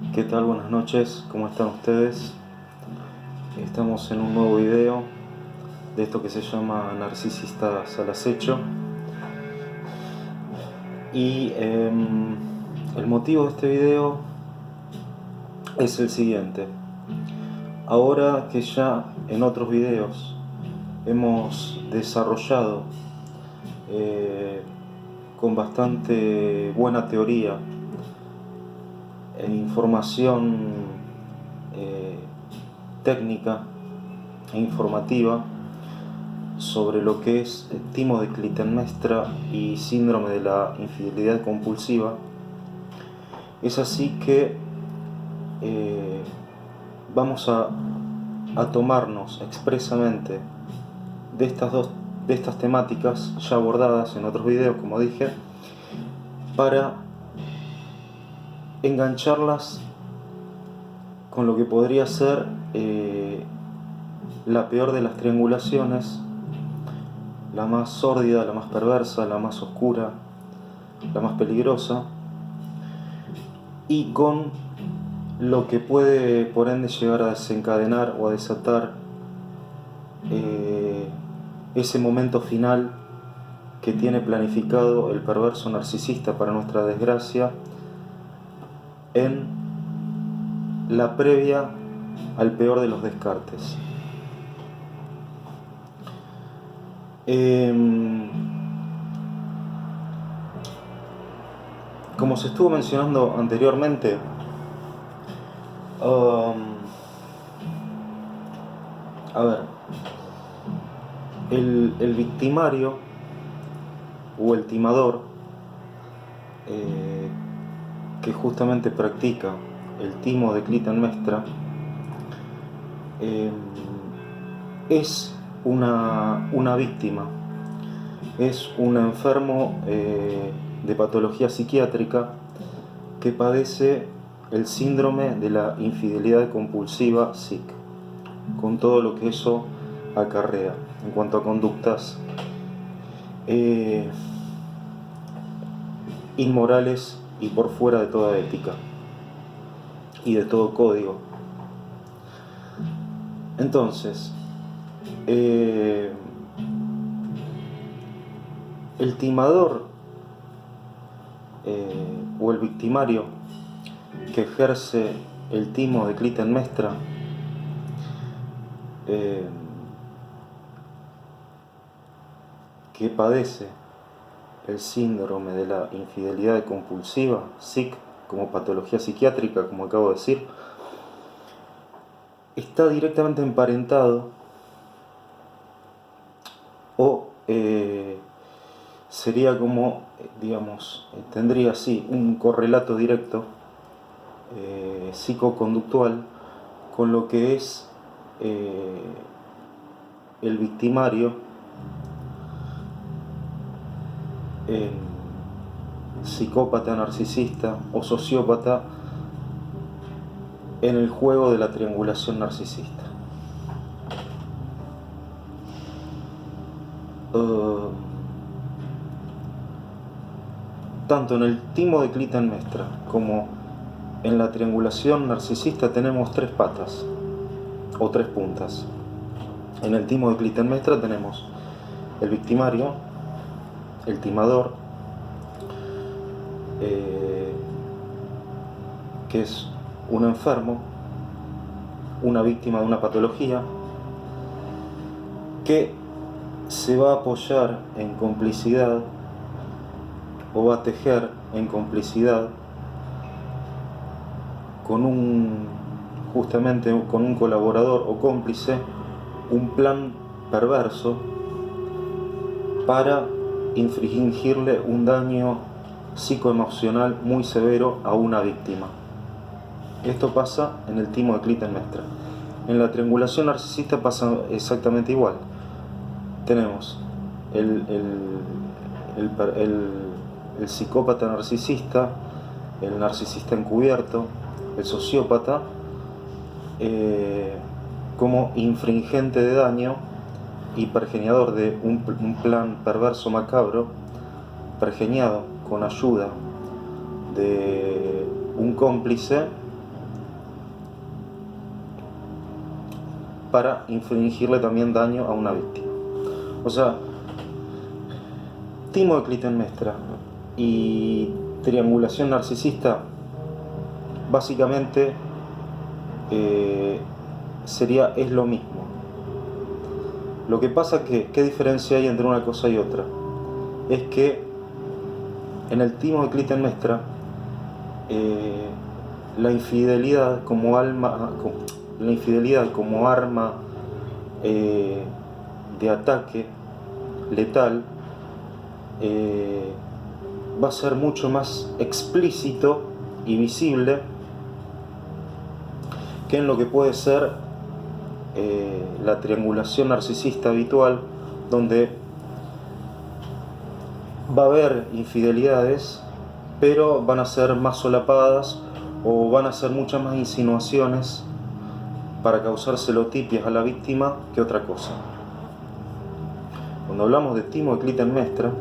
¿Qué tal? Buenas noches, ¿cómo están ustedes? Estamos en un nuevo video de esto que se llama Narcisistas al Acecho. Y el motivo de este video es el siguiente. Ahora que ya en otros videos hemos desarrollado con bastante buena teoría e información técnica e informativa sobre lo que es timo de Clitemnestra y síndrome de la infidelidad compulsiva, es así que vamos a tomarnos expresamente de estas temáticas ya abordadas en otros videos, como dije, para engancharlas con lo que podría ser la peor de las triangulaciones, la más sórdida, la más perversa, la más oscura, la más peligrosa, y con lo que puede por ende llegar a desencadenar o a desatar ese momento final que tiene planificado el perverso narcisista, para nuestra desgracia, en la previa al peor de los descartes. Como se estuvo mencionando anteriormente, el victimario o el timador que justamente practica el timo de Clitemnestra es una víctima, es un enfermo de patología psiquiátrica que padece el síndrome de la infidelidad compulsiva SIC, con todo lo que eso acarrea en cuanto a conductas inmorales y por fuera de toda ética y de todo código. Entonces, el timador o el victimario que ejerce el timo de Clitemnestra que padece el síndrome de la infidelidad compulsiva, SIC, como patología psiquiátrica, como acabo de decir, está directamente emparentado o sería como, digamos, tendría así un correlato directo psicoconductual con lo que es el victimario psicópata, narcisista o sociópata en el juego de la triangulación narcisista. Tanto en el timo de Clitemnestra como en la triangulación narcisista tenemos tres patas o tres puntas. En el timo de Clitemnestra tenemos el victimario, el timador, que es un enfermo, una víctima de una patología, que se va a apoyar en complicidad o va a tejer en complicidad justamente con un colaborador o cómplice, un plan perverso para infligirle un daño psicoemocional muy severo a una víctima. Esto pasa en el timo de Clitemnestra. En la triangulación narcisista pasa exactamente igual. Tenemos el psicópata narcisista, el narcisista encubierto, el sociópata, como infringente de daño y pergeniador de un plan perverso macabro, pergeniado con ayuda de un cómplice para infligirle también daño a una víctima. O sea, timo de Clitemnestra y triangulación narcisista básicamente es lo mismo. Lo que pasa que, ¿qué diferencia hay entre una cosa y otra? Es que en el timo de Clitemnestra la infidelidad como arma de ataque letal va a ser mucho más explícito y visible que en lo que puede ser la triangulación narcisista habitual, donde va a haber infidelidades, pero van a ser más solapadas o van a ser muchas más insinuaciones para causar celotipias a la víctima que otra cosa. Cuando hablamos de timo de Clitemnestra,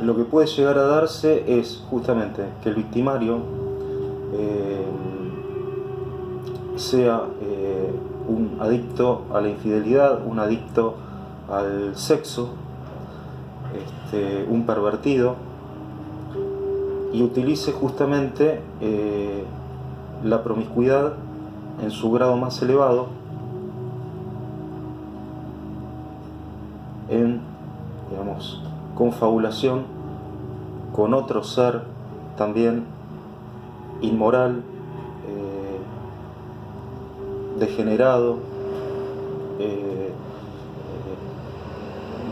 lo que puede llegar a darse es justamente que el victimario sea un adicto a la infidelidad, un adicto al sexo, un pervertido, y utilice justamente la promiscuidad en su grado más elevado en, digamos, confabulación con otro ser también inmoral, degenerado,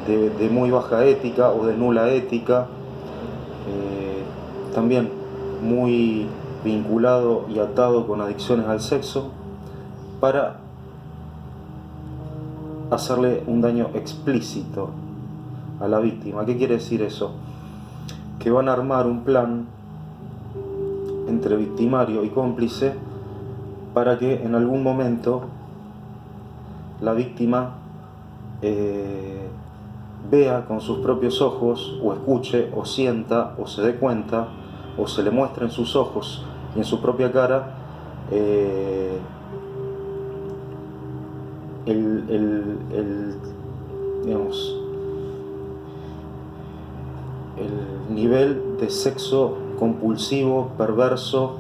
de muy baja ética o de nula ética, también muy vinculado y atado con adicciones al sexo, para hacerle un daño explícito a la víctima. ¿Qué quiere decir eso? Que van a armar un plan entre victimario y cómplice para que en algún momento la víctima vea con sus propios ojos, o escuche, o sienta, o se dé cuenta, o se le muestre en sus ojos y en su propia cara digamos, el nivel de sexo compulsivo, perverso,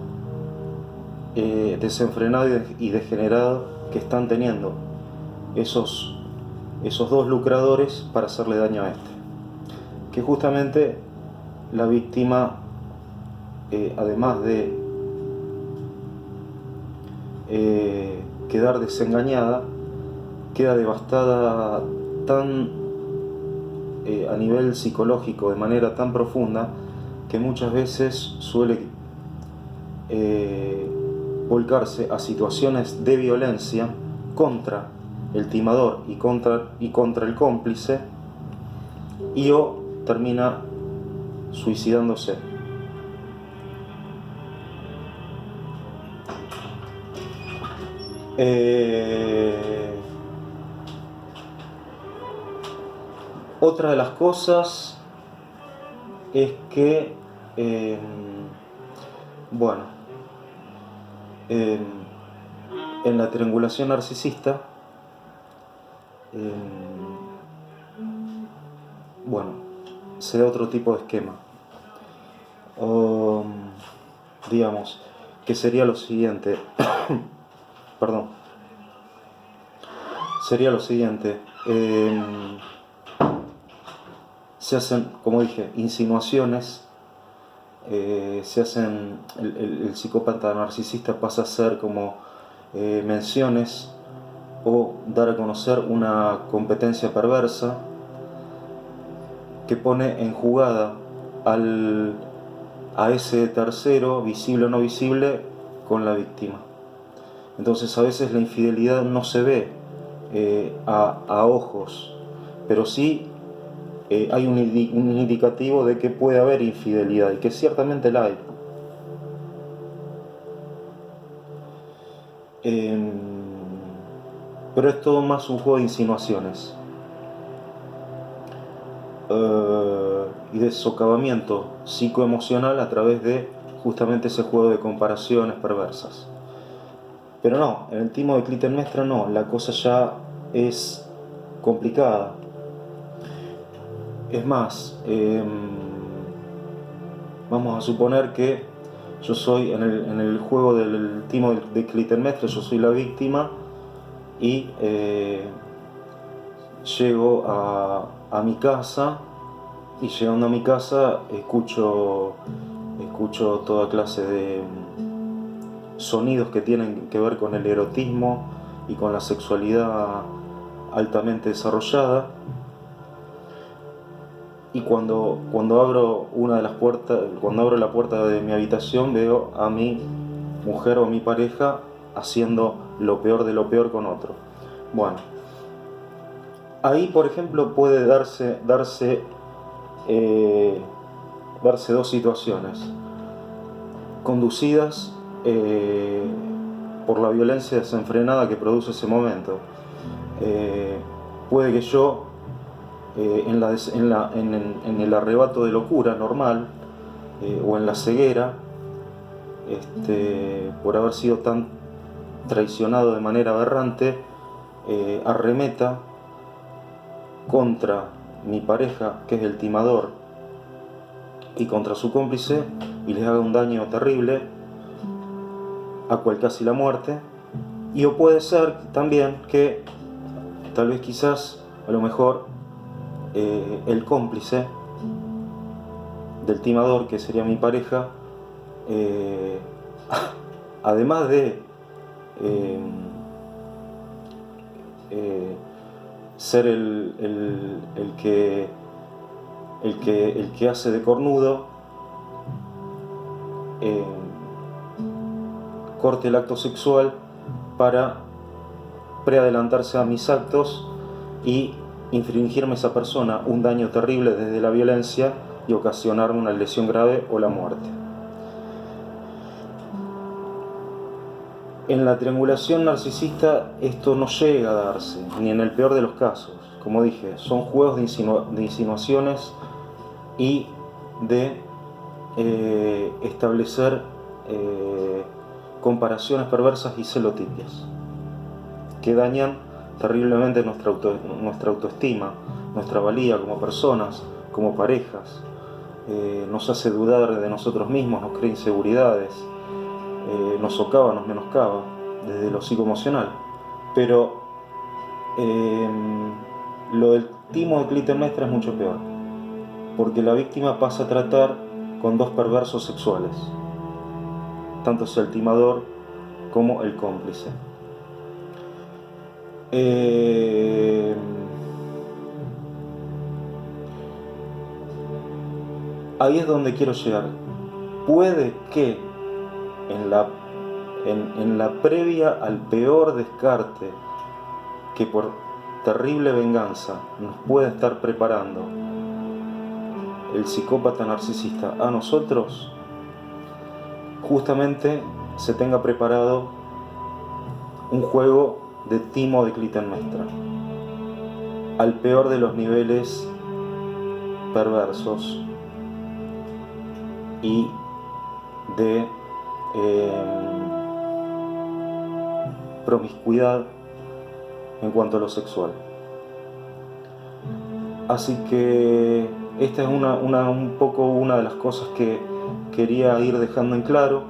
desenfrenado y degenerado que están teniendo esos dos lucradores para hacerle daño a este. Que justamente la víctima, además de quedar desengañada, queda devastada a nivel psicológico, de manera tan profunda, que muchas veces suele volcarse a situaciones de violencia contra el timador y contra el cómplice, y o termina suicidándose. Otra de las cosas es que, en la triangulación narcisista, se da otro tipo de esquema. Digamos, que sería lo siguiente. Perdón. Sería lo siguiente. Se hacen, como dije, insinuaciones. Se hacen, el psicópata narcisista pasa a ser como menciones o dar a conocer una competencia perversa que pone en jugada a ese tercero, visible o no visible, con la víctima. Entonces a veces la infidelidad no se ve a ojos, pero sí hay un indicativo de que puede haber infidelidad, y que ciertamente la hay. Pero es todo más un juego de insinuaciones y de socavamiento psicoemocional a través de justamente ese juego de comparaciones perversas. Pero no, en el timo de Clitemnestra no, la cosa ya es complicada. Es más, vamos a suponer que yo soy en el juego del timo de Clitemnestra, yo soy la víctima y llego a mi casa, y llegando a mi casa escucho toda clase de sonidos que tienen que ver con el erotismo y con la sexualidad altamente desarrollada. Y cuando abro cuando abro la puerta de mi habitación, veo a mi mujer o a mi pareja haciendo lo peor de lo peor con otro. Bueno, ahí por ejemplo puede darse dos situaciones conducidas por la violencia desenfrenada que produce ese momento. Puede que yo, en el arrebato de locura normal, o en la ceguera, por haber sido tan traicionado de manera aberrante, arremeta contra mi pareja, que es el timador, y contra su cómplice, y les haga un daño terrible, a cual casi la muerte. Y o puede ser también que tal vez quizás a lo mejor el cómplice del timador, que sería mi pareja, además de ser el que hace de cornudo, corte el acto sexual para preadelantarse a mis actos y infringirme a esa persona un daño terrible desde la violencia y ocasionarme una lesión grave o la muerte. En la triangulación narcisista esto no llega a darse, ni en el peor de los casos. Como dije, son juegos de insinuaciones y de establecer comparaciones perversas y celotipias que dañan terriblemente nuestra autoestima, nuestra valía como personas, como parejas, nos hace dudar de nosotros mismos, nos crea inseguridades, nos socava, nos menoscaba desde lo psicoemocional. Pero lo del timo de Clitemnestra es mucho peor, porque la víctima pasa a tratar con dos perversos sexuales, tanto sea el timador como el cómplice. Ahí es donde quiero llegar. Puede que en la previa al peor descarte que por terrible venganza nos puede estar preparando el psicópata narcisista a nosotros, justamente se tenga preparado un juego de timo de Clitemnestra al peor de los niveles perversos y de promiscuidad en cuanto a lo sexual. Así que esta es un poco una de las cosas que quería ir dejando en claro,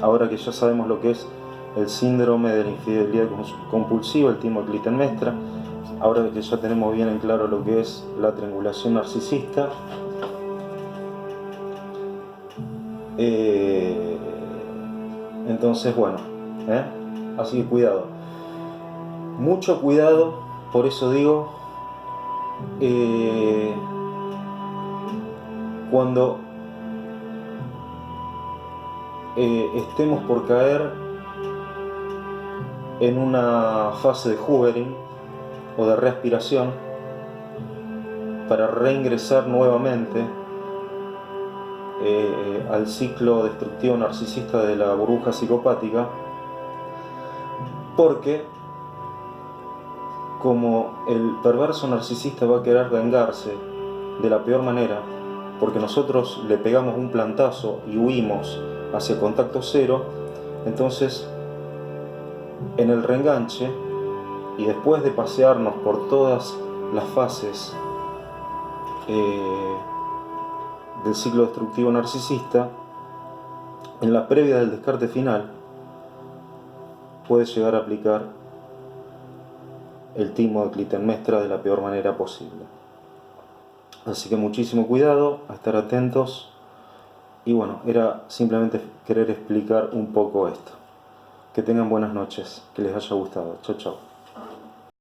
ahora que ya sabemos lo que es el síndrome de la infidelidad compulsiva, el timo de Clitemnestra, ahora que ya tenemos bien en claro lo que es la triangulación narcisista. Entonces, bueno, así que cuidado, mucho cuidado. Por eso digo, cuando estemos por caer en una fase de hoovering o de reaspiración para reingresar nuevamente al ciclo destructivo narcisista de la burbuja psicopática, porque como el perverso narcisista va a querer vengarse de la peor manera, porque nosotros le pegamos un plantazo y huimos hacia contacto cero, entonces En el reenganche, y después de pasearnos por todas las fases del ciclo destructivo narcisista, en la previa del descarte final, puedes llegar a aplicar el timo de Clitemnestra de la peor manera posible. Así que muchísimo cuidado, a estar atentos. Y bueno, era simplemente querer explicar un poco esto. Que tengan buenas noches, que les haya gustado. Chau, chau.